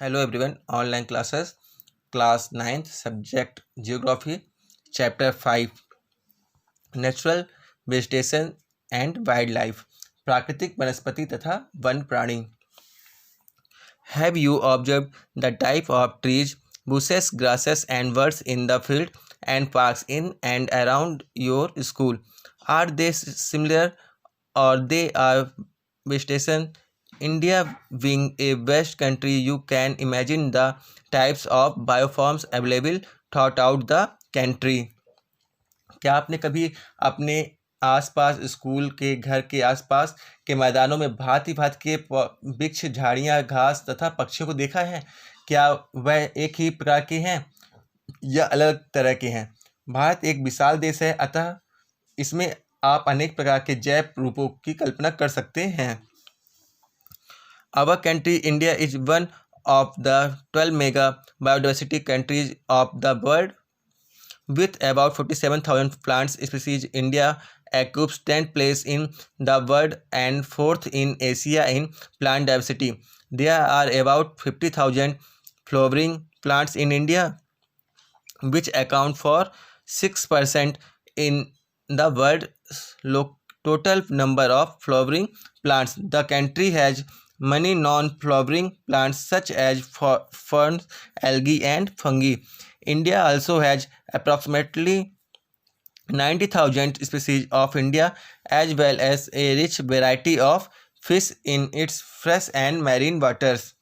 Hello everyone, online classes, class 9th, subject Geography, chapter 5, Natural Vegetation and Wildlife, प्राकृतिक वनस्पति तथा one प्राणी. Have you observed the type of trees, bushes, grasses and birds in the field and parks in and around your school? Are they similar or they are vegetation? India being a vast country, you can imagine the types of bioforms available throughout the country. क्या आपने कभी अपने आसपास school के घर के आसपास के मैदानों में भांति भांति के वृक्ष, झाड़ियाँ, घास तथा पक्षियों को देखा है? क्या वह एक ही प्रकार के हैं या अलग तरह के हैं? भारत एक विशाल देश है, अतः इसमें आप अनेक प्रकार के जैव रूपों की कल्पना कर सकते हैं. Our country, India, is one of the 12 mega biodiversity countries of the world. With about 47,000 plant species, India occupies 10th place in the world and 4th in Asia in plant diversity. There are about 50,000 flowering plants in India, which account for 6% in the world's total number of flowering plants. The country has many non-flowering plants such as ferns, algae and fungi. India also has approximately 90,000 species of India as well as a rich variety of fish in its fresh and marine waters.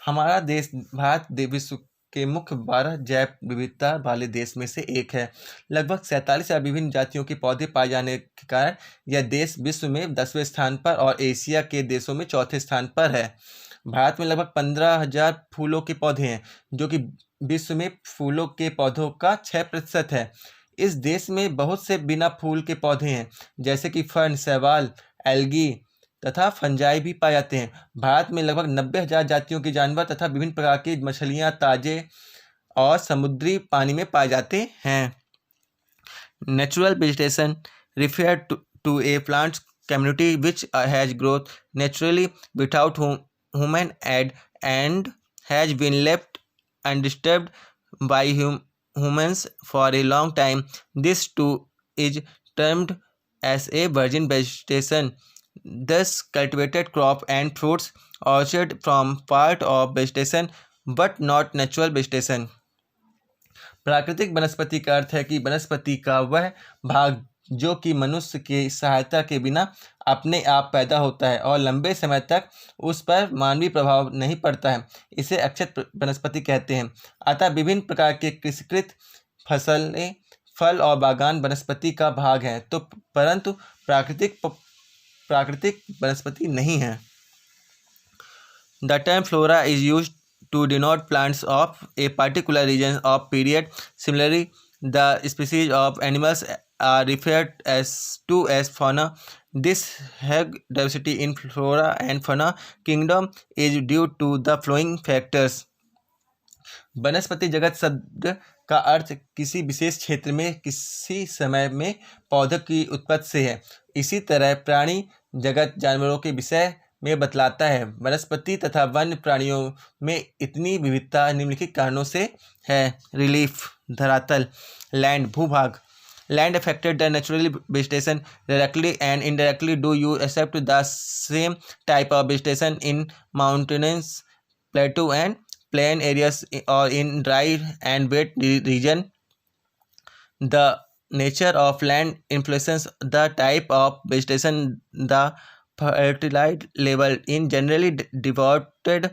हमारा देश भारत विश्व के मुख्य 12 जैव विविधता वाले देश में से एक है. लगभग 47,000 विभिन्न जातियों के पौधे पाए जाने के कारण यह देश विश्व में 10वें स्थान पर और एशिया के देशों में चौथे स्थान पर है. भारत में लगभग 15,000 फूलों के पौधे हैं, जो कि विश्व में फूलों के पौधों का 6% है. इस देश में बहुत से बिना फूल के पौधे हैं, जैसे कि फर्न, शैवाल, एल्गी तथा फंजाई भी पाए जाते हैं. भारत में लगभग 90,000 जातियों के जानवर तथा विभिन्न प्रकार की मछलियाँ ताजे और समुद्री पानी में पाए जाते हैं. Natural vegetation refer to a plant community which has growth naturally without human aid and has been left undisturbed by humans for a long time. This too is termed as a virgin vegetation. Thus, cultivated crop and fruits orchard from part of vegetation but not natural vegetation. प्राकृतिक वनस्पति का अर्थ है कि वनस्पति का वह भाग जो कि मनुष्य की सहायता के बिना अपने आप पैदा होता है और लंबे समय तक उस पर मानवीय प्रभाव नहीं पड़ता है. इसे अक्षत वनस्पति कहते हैं. अतः विभिन्न प्रकार के कृषिकृत फसलें, फल और बागान वनस्पति का भाग हैं, तो परंतु प्राकृतिक वनस्पति नहीं है. The term flora is used to denote plants of a particular region or period. Similarly, the species of animals are referred to as fauna. This high diversity in flora and fauna kingdom is due to the following factors. वनस्पति जगत शब्द का अर्थ किसी विशेष क्षेत्र में किसी समय में पौधों की उत्पत्ति से है. इसी तरह प्राणी जगत जानवरों के विषय में बतलाता है. वनस्पति तथा वन्य प्राणियों में इतनी विविधता निम्नलिखित कारणों से है. रिलीफ, धरातल, लैंड, भूभाग. Land affected the natural vegetation directly and indirectly. Do you accept the same type of vegetation in mountainous, plateau and plain areas or in dry and wet region? The nature of land influences the type of vegetation. The fertile level in generally devoted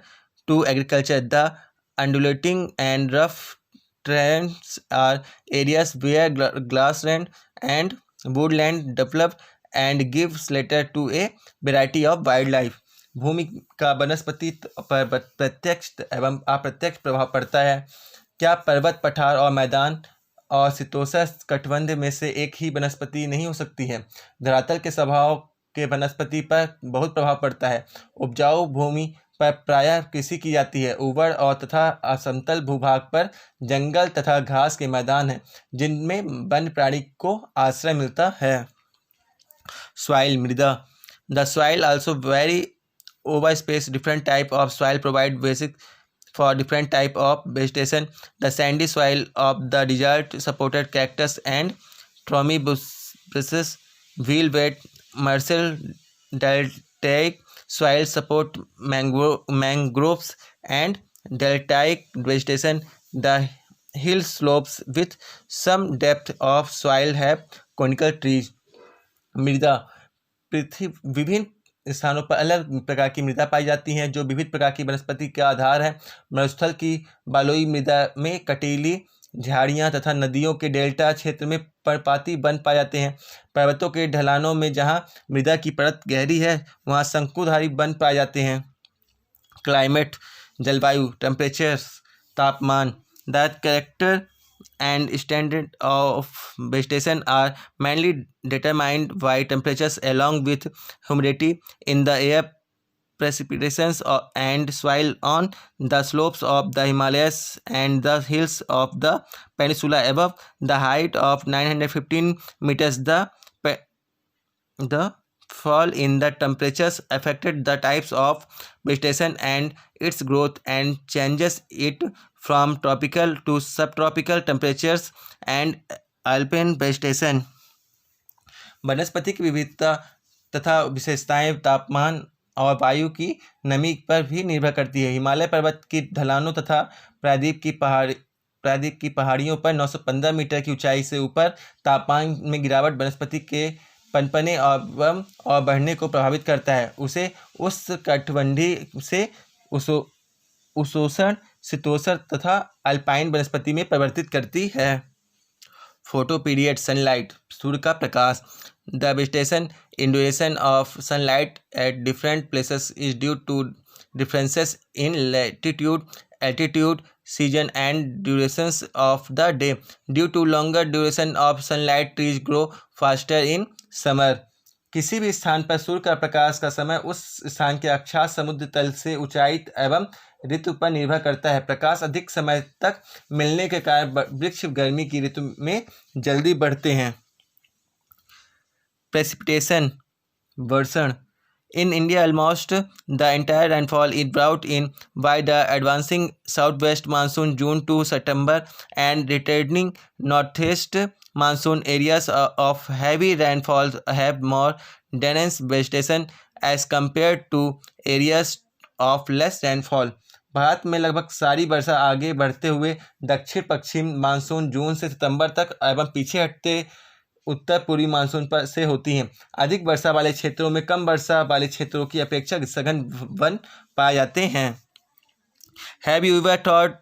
to agriculture. The undulating and rough terrains are areas where grassland and woodland develop and give shelter to a variety of wildlife. भूमि का वनस्पति पर प्रत्यक्ष एवं अप्रत्यक्ष प्रभाव पड़ता है. क्या पर्वत, पठार और मैदान और शीतोष्ण कटिबंध में से एक ही वनस्पति नहीं हो सकती है? धरातल के स्वभाव के वनस्पति पर बहुत प्रभाव पड़ता है. उपजाऊ भूमि पर प्रायः कृषि की जाती है. उबड़ और तथा असमतल भूभाग पर जंगल तथा घास के मैदान हैं, जिनमें वन्य प्राणी को आश्रय मिलता है. सॉइल, मृदा. The soil also very over space. Different type of soil provide basic for different type of vegetation. The sandy soil of the desert supported cactus and thorny bushes, wheel wet marshal deltaic soil support mangroves and deltaic vegetation. The hill slopes with some depth of soil have conical trees. मृदा पृथ्वी विभिन्न स्थानों पर अलग प्रकार की मृदा पाई जाती हैं जो विविध प्रकार की वनस्पति का आधार है। मरुस्थल की बालुई मृदा में कटीली झाड़ियाँ तथा नदियों के डेल्टा क्षेत्र में पर्णपाती वन पाए जाते हैं। पर्वतों के ढलानों में जहाँ मृदा की परत गहरी है वहाँ शंकुधारी वन पाए जाते हैं। क्लाइमेट जलवायु टेम्परेचर्स तापमान the character and standard of vegetation are mainly determined by temperatures along with humidity in the air, precipitations and soil on the slopes of the Himalayas and the hills of the peninsula above the height of 915 meters. The fall in the temperatures affected the types of vegetation and its growth and changes it from tropical to subtropical temperatures and alpine vegetation. वनस्पति की विविधता तथा विशेषताएं तापमान और वायु की नमी पर भी निर्भर करती है। हिमालय पर्वत की ढलानों तथा प्रायद्वीप की पहाड़ियों पर 915 मीटर की ऊंचाई से ऊपर तापमान में गिरावट वनस्पति के पनपने और बढ़ने को प्रभावित करता है। उसे उस कटिबंधीय से उपोष्ण शीतोष्ण तथा अल्पाइन वनस्पति में परिवर्तित करती है। फोटो पीरियड सनलाइट सूर्य का प्रकाश the vegetation duration of sunlight at different places is due to differences in latitude altitude season and durations of the day. Due to longer duration of sunlight, trees grow faster in summer. किसी भी स्थान पर सूर्य का प्रकाश का समय उस स्थान के अक्षांश समुद्र तल से ऊंचाई एवं ऋतु पर निर्भर करता है। प्रकाश अधिक समय तक मिलने के कारण वृक्ष गर्मी की ऋतु में जल्दी बढ़ते हैं। प्रेसिपिटेशन वर्षण In India, almost the entire rainfall is brought in by the advancing southwest monsoon June to September and returning northeast monsoon. Areas of heavy rainfall have more dense vegetation as compared to areas of less rainfall. Bharat में लगभग सारी वर्षा आगे बढ़ते हुए दक्षिण पश्चिम monsoon जून से सितंबर तक एवं पीछे हटते उत्तर पूर्वी मानसून पर से होती हैं। अधिक वर्षा वाले क्षेत्रों में कम वर्षा वाले क्षेत्रों की अपेक्षा सघन वन पाए जाते हैं। Have you ever thought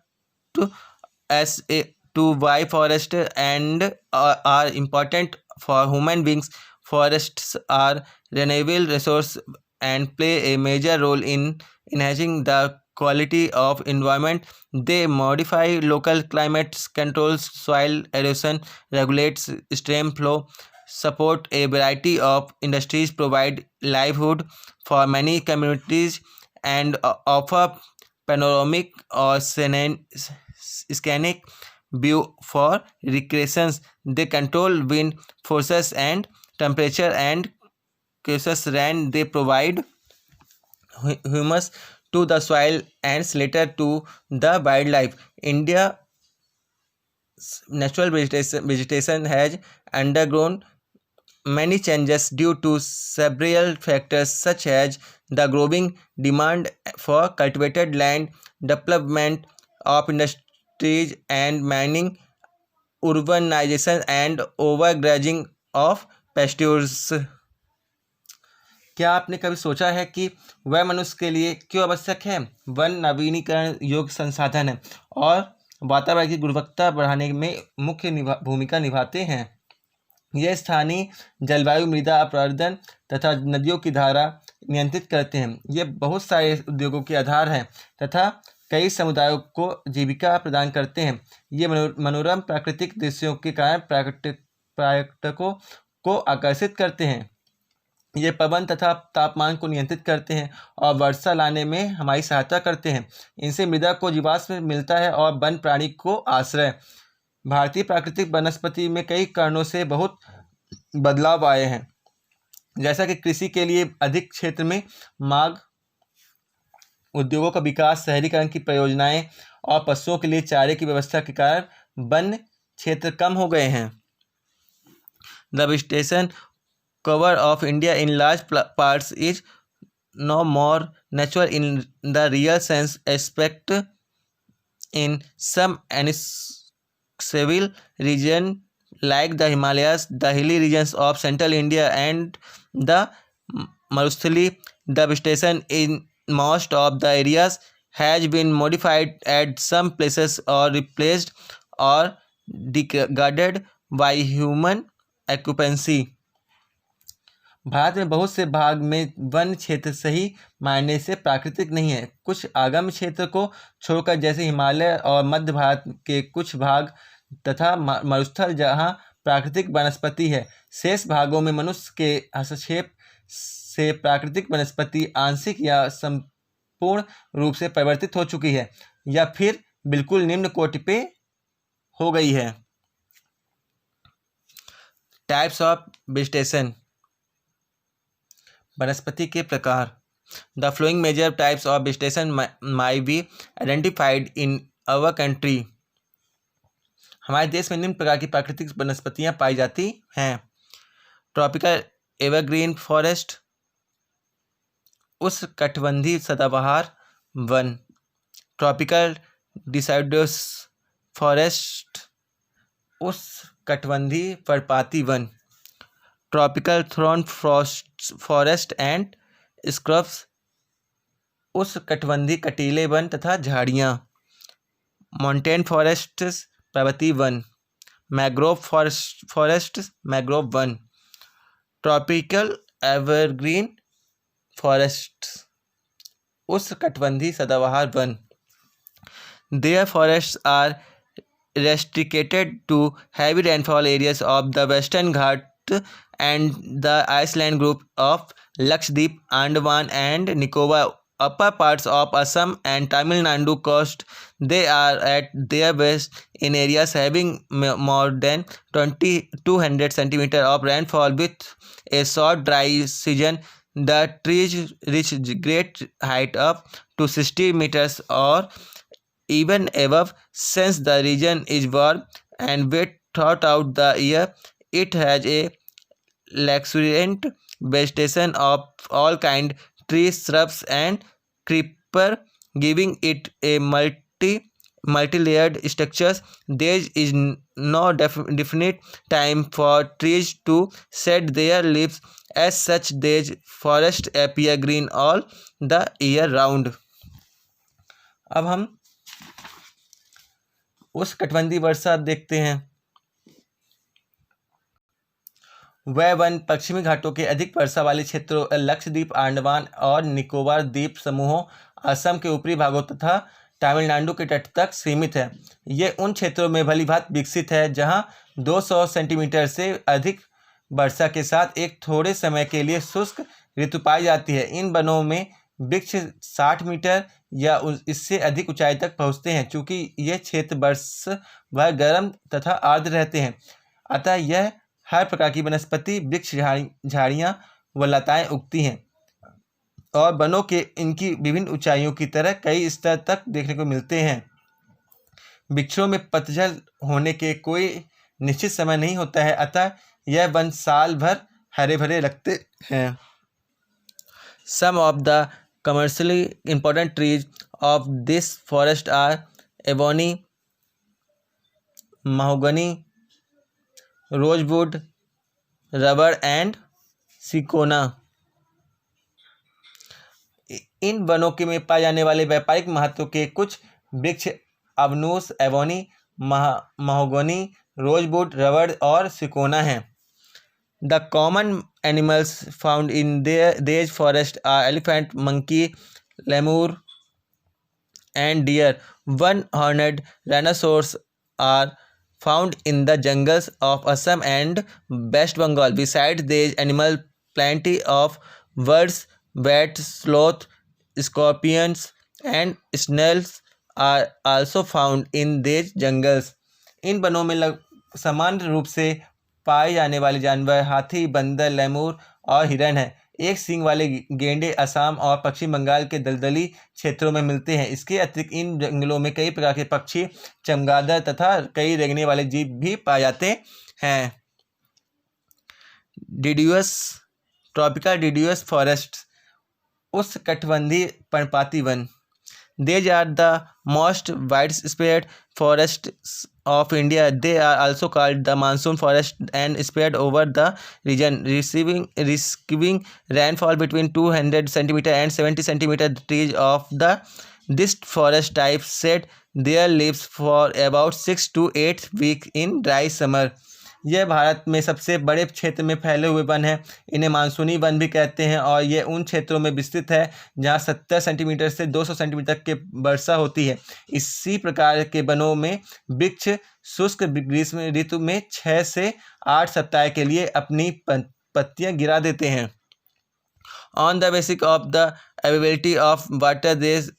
to why forests and are important for human beings? Forests are renewable resource and play a major role in enhancing the quality of environment. They modify local climates, controls soil erosion, regulates stream flow, support a variety of industries, provide livelihood for many communities, and offer panoramic or scenic view for recreations. They control wind forces and temperature and cases rain. They provide humus to the soil and shelter to the wildlife. India's natural vegetation has undergone many changes due to several factors such as the growing demand for cultivated land, development of industries and mining, urbanization and overgrazing of pastures. क्या आपने कभी सोचा है कि वह मनुष्य के लिए क्यों आवश्यक है? वन नवीनीकरण योग्य संसाधन है और वातावरण की गुणवत्ता बढ़ाने में मुख्य भूमिका निभाते हैं। यह स्थानीय जलवायु, मृदा अपरदन तथा नदियों की धारा नियंत्रित करते हैं। ये बहुत सारे उद्योगों के आधार हैं तथा कई समुदायों को जीविका प्रदान करते हैं। ये मनोरम प्राकृतिक दृश्यों के कारण पर्यटकों को आकर्षित करते हैं। ये पवन तथा तापमान को नियंत्रित करते हैं और वर्षा लाने में हमारी सहायता करते हैं। इनसे मृदा को जीवाश्म मिलता है और वन प्राणी को आश्रय। भारतीय प्राकृतिक वनस्पति में कई कारणों से बहुत बदलाव आए हैं, जैसा कि कृषि के लिए अधिक क्षेत्र में मांग, उद्योगों का विकास, शहरीकरण की परियोजनाएं और पशुओं के लिए चारे की व्यवस्था के कारण वन क्षेत्र कम हो गए हैं। The vegetation cover of India in large parts is no more natural in the real sense aspect. In some civil region like the Himalayas, the hilly regions of central India and the Marusthali, the vegetation in most of the areas has been modified at some places or replaced or degraded by human occupancy. Bharat में बहुत से भाग में one क्षेत्र सही मायने से प्राकृतिक नहीं है। कुछ आगम क्षेत्र को छोड़कर, जैसे हिमालय और मध्य भारत के कुछ भाग तथा मरुस्थल, जहां प्राकृतिक वनस्पति है, शेष भागों में मनुष्य के हस्तक्षेप से प्राकृतिक वनस्पति आंशिक या संपूर्ण रूप से परिवर्तित हो चुकी है या फिर बिल्कुल निम्न कोटि पे हो गई है। Types of vegetation. वनस्पति के प्रकार। The following major types of vegetation may be identified in our country. हमारे देश में निम्न प्रकार की प्राकृतिक वनस्पतियां पाई जाती हैं। ट्रॉपिकल एवरग्रीन फॉरेस्ट, उष्णकटिबंधीय सदाबहार वन। ट्रॉपिकल डिसाइडस फॉरेस्ट, उष्णकटिबंधीय पर्णपाती one. Tropical thorn forest and scrubs, उष्णकटिबंधीय कटीले वन तथा झाड़ियाँ। माउंटेन फॉरेस्ट, पर्वतीय one. Mangrove forest, mangrove one. Tropical evergreen forest, उष्णकटिबंधीय सदाबहार one. Their forests are restricted to heavy rainfall areas of the Western Ghat and the Iceland group of Lakshadweep, Andaman and Nicobar, upper parts of Assam and Tamil Nadu coast. They are at their best in areas having more than 200 centimeters of rainfall with a short dry season. The trees reach great height up to 60 meters or even above. Since the region is warm and wet throughout the year, it has a luxuriant vegetation of all kinds, trees, shrubs and creeper, giving it a multi-layered structures. There is no definite time for trees to shed their leaves. As such, these forests appear green all the year round. अब हम उष्णकटिबंधीय वर्षा देखते हैं। वह one पश्चिमी घाटों के अधिक वर्षा वाले क्षेत्रों, लक्षद्वीप, अंडमान और निकोबार द्वीप समूहों, असम के ऊपरी भागों तथा तमिलनाडु के तट तक सीमित है। ये उन क्षेत्रों में भलीभांति विकसित है जहां 200 सेंटीमीटर से अधिक वर्षा के साथ एक थोड़े समय के लिए शुष्क ऋतु पाई जाती है। इन वनों में वृक्ष 60 मीटर या इससे अधिक ऊंचाई तक पहुंचते हैं। चूँकि यह क्षेत्र वर्ष भर गर्म तथा आर्द्र रहते हैं, अतः यह हर प्रकार की वनस्पति, वृक्ष, झाड़ियाँ व लताएं उगती हैं और वनों के इनकी विभिन्न ऊंचाइयों की तरह कई स्तर तक देखने को मिलते हैं। वृक्षों में पतझड़ होने के कोई निश्चित समय नहीं होता है, अतः यह वन साल भर हरे भरे लगते हैं। Some of the commercially important trees of this forest are ebony, mahogany, rosewood, rubber and सिकोना। इन वनों के में पाए जाने वाले व्यापारिक महत्व के कुछ वृक्ष अवनूस, एबोनी, महोगनी, रोजवुड, रबर और सिकोना हैं। The common animals found in these forests are elephant, monkey, lemur, and deer. One-horned rhinoceros are found in the jungles of Assam and West Bengal. Besides these animals, plenty of birds, bats, sloth, scorpions, and snails are also found in these jungles. इन वनों में सामान्य रूप से पाए जाने वाले जानवर हाथी, बंदर, लेमूर और हिरण हैं। एक सींग वाले गेंडे असम और पश्चिम बंगाल के दलदली क्षेत्रों में मिलते हैं। इसके अतिरिक्त इन जंगलों में कई प्रकार के पक्षी, चमगादड़ तथा कई रेंगने वाले जीव भी पाए जाते हैं। डिडियस ट्रॉपिकल डिडियस फॉरेस्ट, उष्णकटिबंधीय पर्णपाती one. These are the most widespread forests of India. They are also called the monsoon forest and spread over the region, receiving rainfall between 200 centimeter and 70 centimeter. Trees of this forest type shed their leaves for about 6 to 8 weeks in dry summer. यह भारत में सबसे बड़े क्षेत्र में फैले हुए one हैं। इन्हें मानसूनी वन भी कहते हैं और ये उन क्षेत्रों में विस्तृत है जहाँ 70 सेंटीमीटर से 200 सेंटीमीटर तक के वर्षा होती है। इसी प्रकार के वनों में वृक्ष शुष्क ग्रीष्म ऋतु में 6 से 8 सप्ताह के लिए अपनी पत्तियां गिरा देते हैं। On the basis of the availability of water this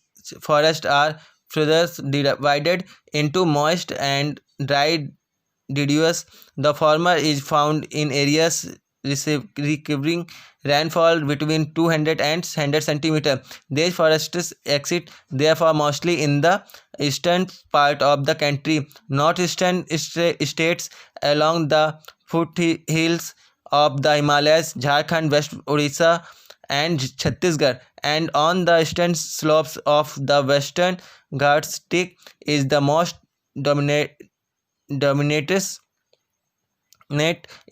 forest are further divided into moist and dry deciduous. The former is found in areas receiving rainfall between 200 and 100 centimeter. These forests exist therefore mostly in the eastern part of the country. Northeastern states along the foothills of the Himalayas, Jharkhand, West Odisha and Chhattisgarh, and on the eastern slopes of the western Ghats is the most dominant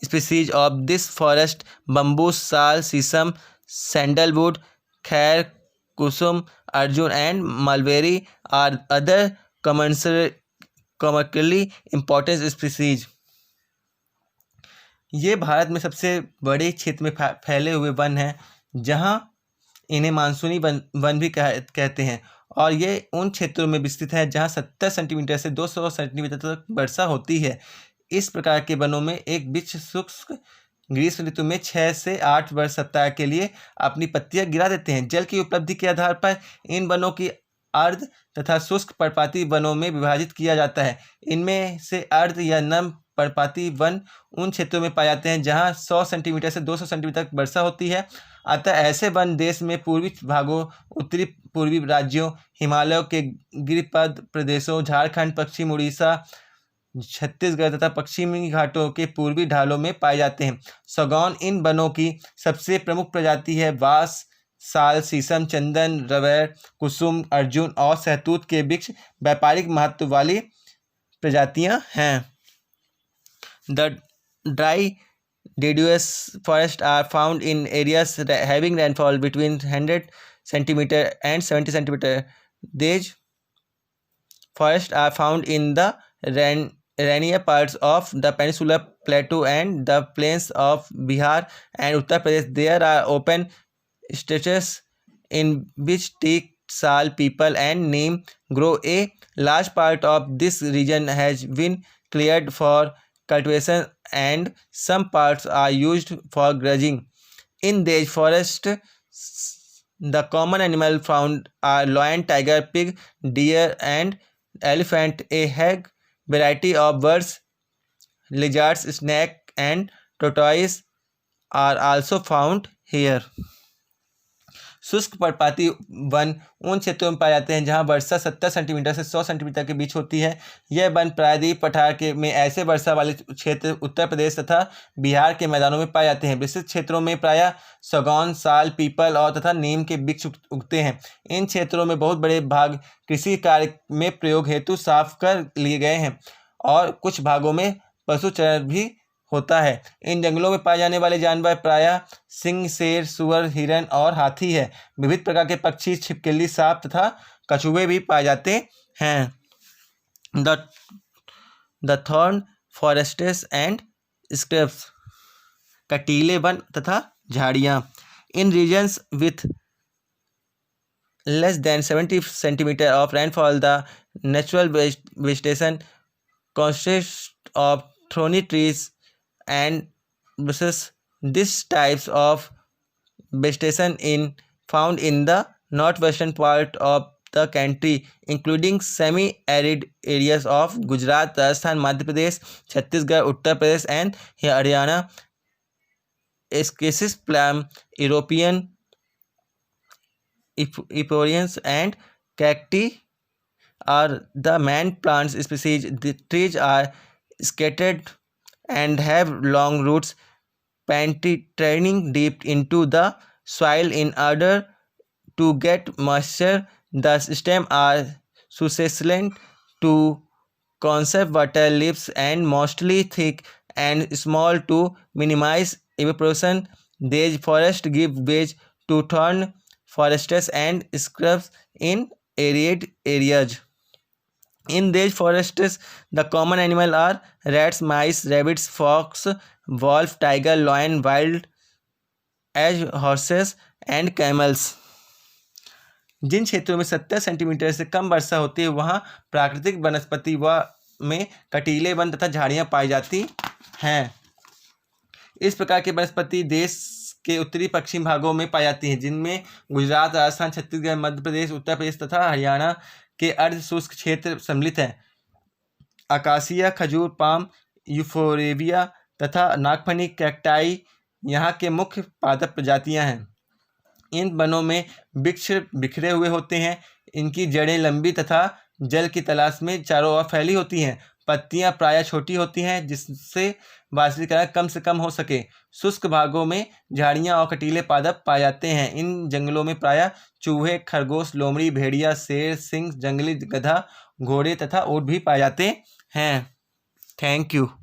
species of this forest. Bamboo, sal, sesame, sandalwood, khair, kusum, arjun and mulberry are other commercially important species. ये भारत में सबसे बड़े क्षेत्र में फैले हुए one हैं जहाँ इन्हें मानसूनी वन भी कहते हैं और ये उन क्षेत्रों में विस्तृत है जहाँ 70 सेंटीमीटर से 200 सेंटीमीटर तक वर्षा होती है। इस प्रकार के वनों में एक वृक्ष शुष्क ग्रीष्म ऋतु में 6 से 8 वर्ष सप्ताह के लिए अपनी पत्तियां गिरा देते हैं। जल की उपलब्धि के आधार पर इन वनों की अर्ध तथा शुष्क पर्णपाती वनों में विभाजित किया जाता है। इनमें से अर्ध या नम पर्णपाती वन उन क्षेत्रों में पाए जाते हैं जहां 100 सेंटीमीटर से 200 सेंटीमीटर तक वर्षा होती है। अतः ऐसे वन देश में पूर्वी भागों, उत्तरी पूर्वी राज्यों, हिमालयों के गिरिपद प्रदेशों, झारखंड, पश्चिम उड़ीसा, छत्तीसगढ़ तथा पश्चिमी घाटों के पूर्वी ढालों में पाए जाते हैं। सागौन इन वनों की सबसे प्रमुख प्रजाति है। बांस, साल, शीशम, चंदन, रबर, कुसुम, अर्जुन और सहतूत के वृक्ष व्यापारिक महत्व वाली प्रजातियां हैं। The dry deciduous forests are found in areas having rainfall between 100 centimeter and 70 centimeter. These forests are found in the rainier parts of the peninsular plateau and the plains of Bihar and Uttar Pradesh. There are open stretches in which teak, sal, peepal and neem grow. A large part of this region has been cleared for cultivation and some parts are used for grazing. In these forests, the common animals found are lion, tiger, pig, deer and elephant. A hag variety of birds, lizards, snake and tortoise are also found here. शुष्क पर्णपाती one उन क्षेत्रों में पाए जाते हैं जहां वर्षा 70 centimetre से 100 सेंटीमीटर के बीच होती है। यह वन प्रायद्वीप पठार के में ऐसे वर्षा वाले क्षेत्र उत्तर प्रदेश तथा बिहार के मैदानों में पाए जाते हैं। विस्तृत क्षेत्रों में प्रायः सागौन, साल, पीपल और तथा नीम के वृक्ष उगते हैं। इन क्षेत्रों में बहुत बड़े भाग कृषि कार्य में प्रयोग हेतु साफ कर लिए गए हैं और कुछ भागों में पशुचरण भी होता है। इन जंगलों में पाए जाने वाले जानवर प्रायः सिंह, शेर, सुअर, हिरन और हाथी है। विविध प्रकार के पक्षी, छिपकली, सांप तथा कछुए भी पाए जाते हैं। The thorn forests and scrubs, कटीले वन तथा झाड़ियाँ। इन regions with less than 70 centimeter of rainfall, the natural vegetation consists of thorny trees and bushes. These types of vegetation found in the northwestern part of the country, including semi-arid areas of Gujarat, Rajasthan, Madhya Pradesh, Chhattisgarh, Uttar Pradesh and Haryana. Acacia palm, European Ephorus and cacti are the main plant species. The trees are scattered and have long roots penetrating deep into the soil in order to get moisture. The stems are succulent to conserve water, leaves and mostly thick and small to minimize evaporation. These forests give way to thorn forests and scrubs in arid areas. In these forests, the common animals are rats, mice, rabbits, fox, wolf, tiger, lion, wild as horses and camels. जिन क्षेत्रों में 70 centimetre से कम वर्षा होती है वहाँ प्राकृतिक वनस्पति में कटीले वन तथा झाड़ियाँ पाई जाती हैं। इस प्रकार की वनस्पति देश के उत्तरी पश्चिम भागों में पाई जाती हैं, जिनमें गुजरात, राजस्थान, छत्तीसगढ़, मध्य प्रदेश, उत्तर प्रदेश तथा हरियाणा के अर्ध शुष्क क्षेत्र सम्मिलित हैं। अकासिया, खजूर, पाम, यूफोरेबिया तथा नागफनी कैक्टाई यहाँ के मुख्य पादप प्रजातियाँ हैं। इन वनों में वृक्ष बिखरे हुए होते हैं। इनकी जड़ें लंबी तथा जल की तलाश में चारों ओर फैली होती हैं। पत्तियां प्रायः छोटी होती हैं जिससे वाष्पीकरण कम से कम हो सके। शुष्क भागों में झाड़ियां और कटीले पादप पाए जाते हैं। इन जंगलों में प्रायः चूहे, खरगोश, लोमड़ी, भेड़िया, शेर, सिंह, जंगली गधा, घोड़े तथा ऊँट भी पाए जाते हैं। Thank you.